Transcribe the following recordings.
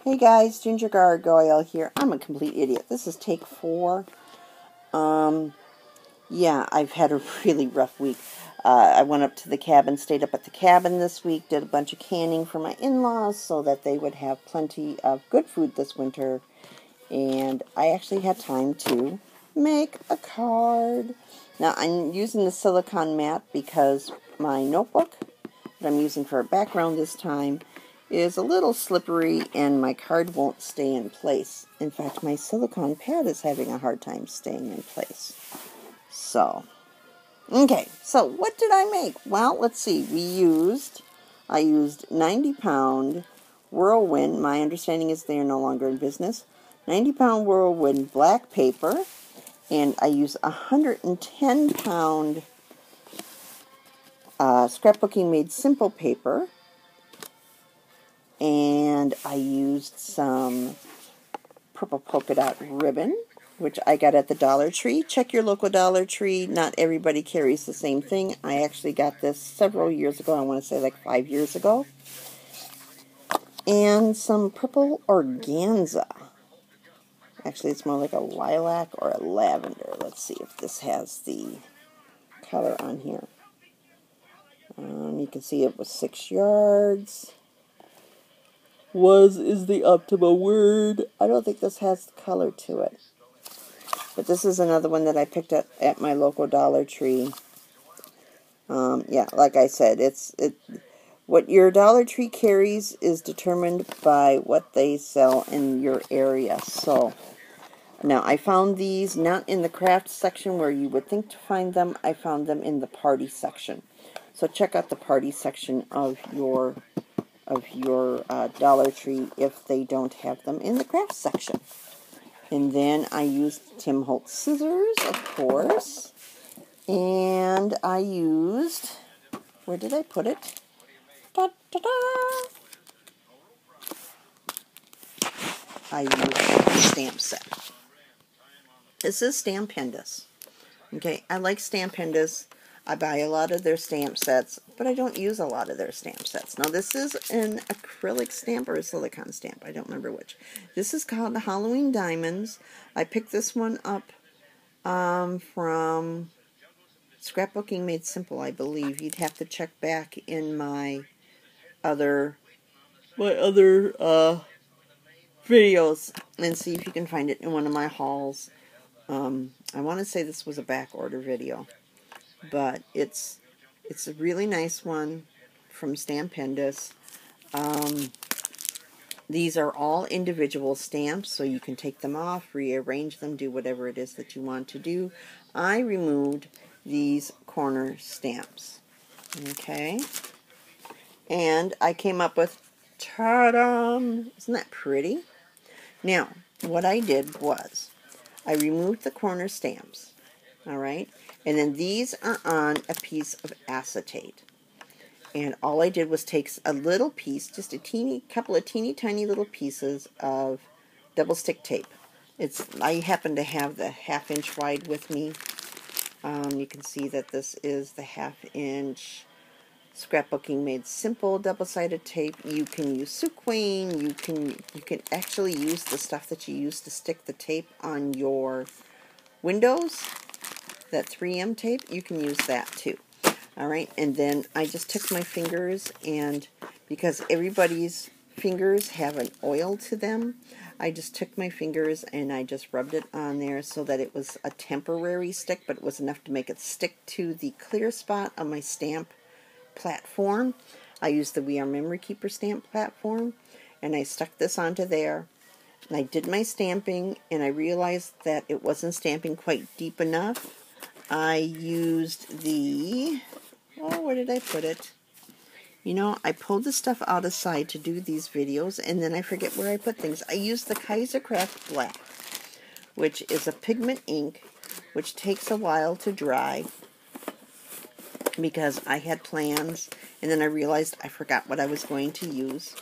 Hey guys, Ginger Gargoyle here. I'm a complete idiot. This is take 4. Yeah, I've had a really rough week. I went up to the cabin, stayed up at the cabin this week, did a bunch of canning for my in-laws so that they would have plenty of good food this winter. And I actually had time to make a card. Now, I'm using the silicone mat because my notebook that I'm using for a background this time is a little slippery and my card won't stay in place. In fact, my silicone pad is having a hard time staying in place. So, okay, so what did I make? Well, let's see. I used 90-pound Whirlwind. My understanding is they are no longer in business. 90-pound Whirlwind black paper. And I used 110-pound Scrapbooking Made Simple paper. And I used some purple polka dot ribbon, which I got at the Dollar Tree. Check your local Dollar Tree. Not everybody carries the same thing. I actually got this several years ago. I want to say like 5 years ago. And some purple organza. Actually, it's more like a lilac or a lavender. Let's see if this has the color on here. You can see it was 6 yards. Is the optimal word. I don't think this has color to it. But this is another one that I picked up at my local Dollar Tree. Yeah, like I said, what your Dollar Tree carries is determined by what they sell in your area. So, now I found these not in the craft section where you would think to find them. I found them in the party section. So check out the party section of your Dollar Tree if they don't have them in the craft section. And then I used Tim Holtz scissors, of course. And I used, where did I put it? Da-da-da! I used a stamp set. This is Stampendous. Okay, I like Stampendous. I buy a lot of their stamp sets, but I don't use a lot of their stamp sets. Now, this is an acrylic stamp or a silicone stamp. I don't remember which. This is called the Halloween Diamonds. I picked this one up from Scrapbooking Made Simple, I believe. You'd have to check back in my other videos and see if you can find it in one of my hauls. I want to say this was a back order video. But it's a really nice one from Stampendous. These are all individual stamps, so you can take them off, rearrange them, do whatever it is that you want to do. I removed these corner stamps. Okay? And I came up with, ta-da! Isn't that pretty? Now, what I did was, I removed the corner stamps. Alright? And then these are on a piece of acetate. And all I did was take a little piece, just a couple of teeny tiny little pieces of double-stick tape. I happen to have the 1/2 inch wide with me. You can see that this is the 1/2 inch Scrapbooking Made Simple double-sided tape. You can use suquane. You can actually use the stuff that you use to stick the tape on your windows. That 3M tape, you can use that too. Alright, and then I just took my fingers, and because everybody's fingers have an oil to them, I just took my fingers and I just rubbed it on there so that it was a temporary stick, but it was enough to make it stick to the clear spot of my stamp platform. I used the We Are Memory Keeper stamp platform, and I stuck this onto there. And I did my stamping, and I realized that it wasn't stamping quite deep enough. I used where did I put it? You know, I pulled the stuff out aside to do these videos, and then I forget where I put things. I used the Kaisercraft Black, which is a pigment ink, which takes a while to dry, because I had plans, and then I realized I forgot what I was going to use.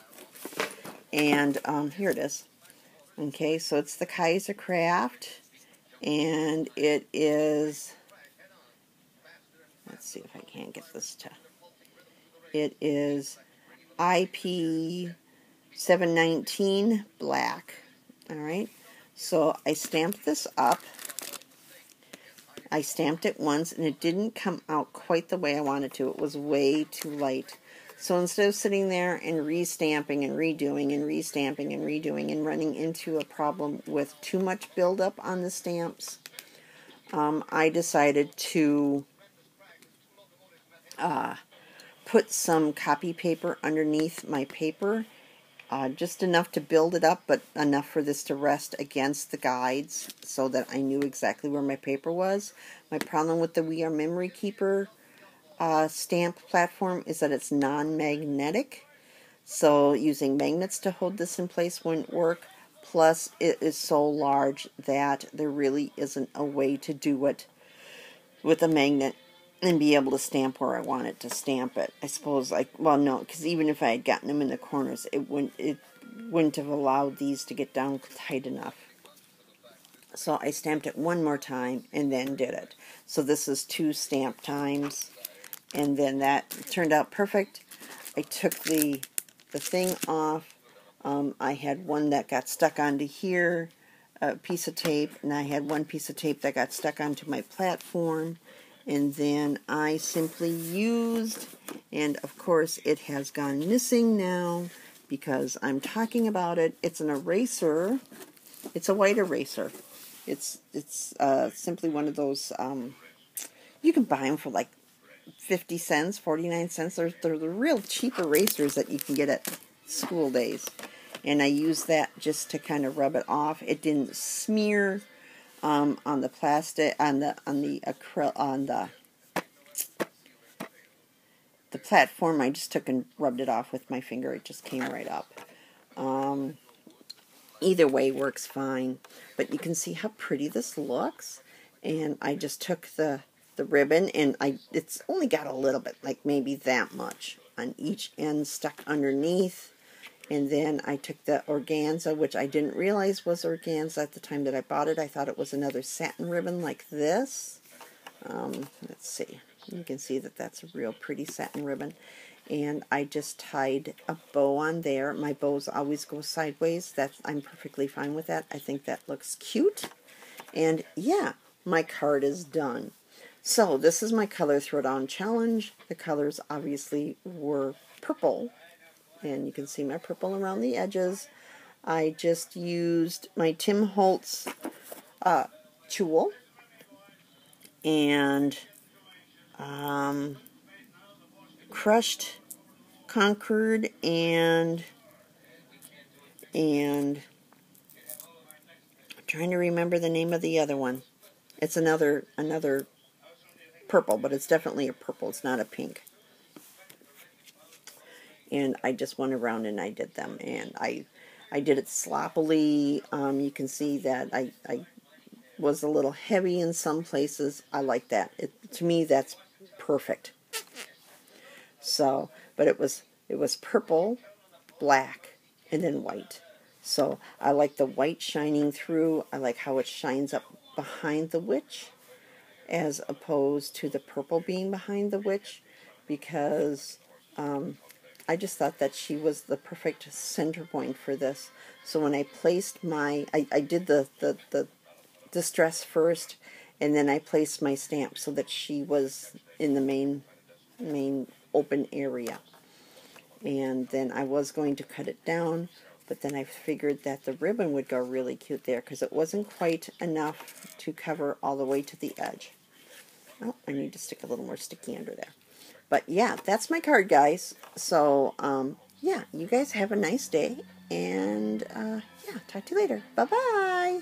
And here it is. Okay, so it's the Kaisercraft, and it is, let's see if I can get this to, it is IP 719 black. Alright, so I stamped this up. I stamped it once and it didn't come out quite the way I wanted to. It was way too light. So instead of sitting there and restamping and redoing and restamping and redoing and running into a problem with too much buildup on the stamps, I decided to put some copy paper underneath my paper, just enough to build it up, but enough for this to rest against the guides so that I knew exactly where my paper was. My problem with the We Are Memory Keeper stamp platform is that it's non-magnetic, so using magnets to hold this in place wouldn't work. Plus, it is so large that there really isn't a way to do it with a magnet and be able to stamp where I want it to stamp it. I suppose, well, no, because even if I had gotten them in the corners, it wouldn't have allowed these to get down tight enough. So I stamped it one more time and then did it. So this is 2 stamp times, and then that turned out perfect. I took the thing off. I had one that got stuck onto here, a piece of tape, and I had one piece of tape that got stuck onto my platform. And then I simply used, and of course it has gone missing now because I'm talking about it. It's an eraser. It's a white eraser. It's simply one of those, you can buy them for like 50 cents, 49 cents. They're the real cheap erasers that you can get at school days. And I used that just to kind of rub it off. It didn't smear on the plastic, on the platform. I just took and rubbed it off with my finger. It just came right up. Either way works fine, but you can see how pretty this looks. And I just took the ribbon, and it's only got a little bit, like maybe that much on each end stuck underneath. And then I took the organza, which I didn't realize was organza at the time that I bought it. I thought it was another satin ribbon like this. Let's see. You can see that that's a real pretty satin ribbon. And I just tied a bow on there. My bows always go sideways. I'm perfectly fine with that. I think that looks cute. And yeah, my card is done. So this is my color throwdown challenge. The colors obviously were purple. And you can see my purple around the edges. I just used my Tim Holtz tulle and crushed Concord and I'm trying to remember the name of the other one. It's another purple, but it's definitely a purple. It's not a pink. And I just went around and I did them, and I did it sloppily. You can see that I was a little heavy in some places. I like that. To me, that's perfect. So, but it was purple, black, and then white. So I like the white shining through. I like how it shines up behind the witch, as opposed to the purple being behind the witch, because I just thought that she was the perfect center point for this. So when I placed I did the distress first, and then I placed my stamp so that she was in the main open area. And then I was going to cut it down, but then I figured that the ribbon would go really cute there because it wasn't quite enough to cover all the way to the edge. Oh, I need to stick a little more sticky under there. But yeah, that's my card, guys. So, yeah, you guys have a nice day. And, yeah, talk to you later. Bye-bye.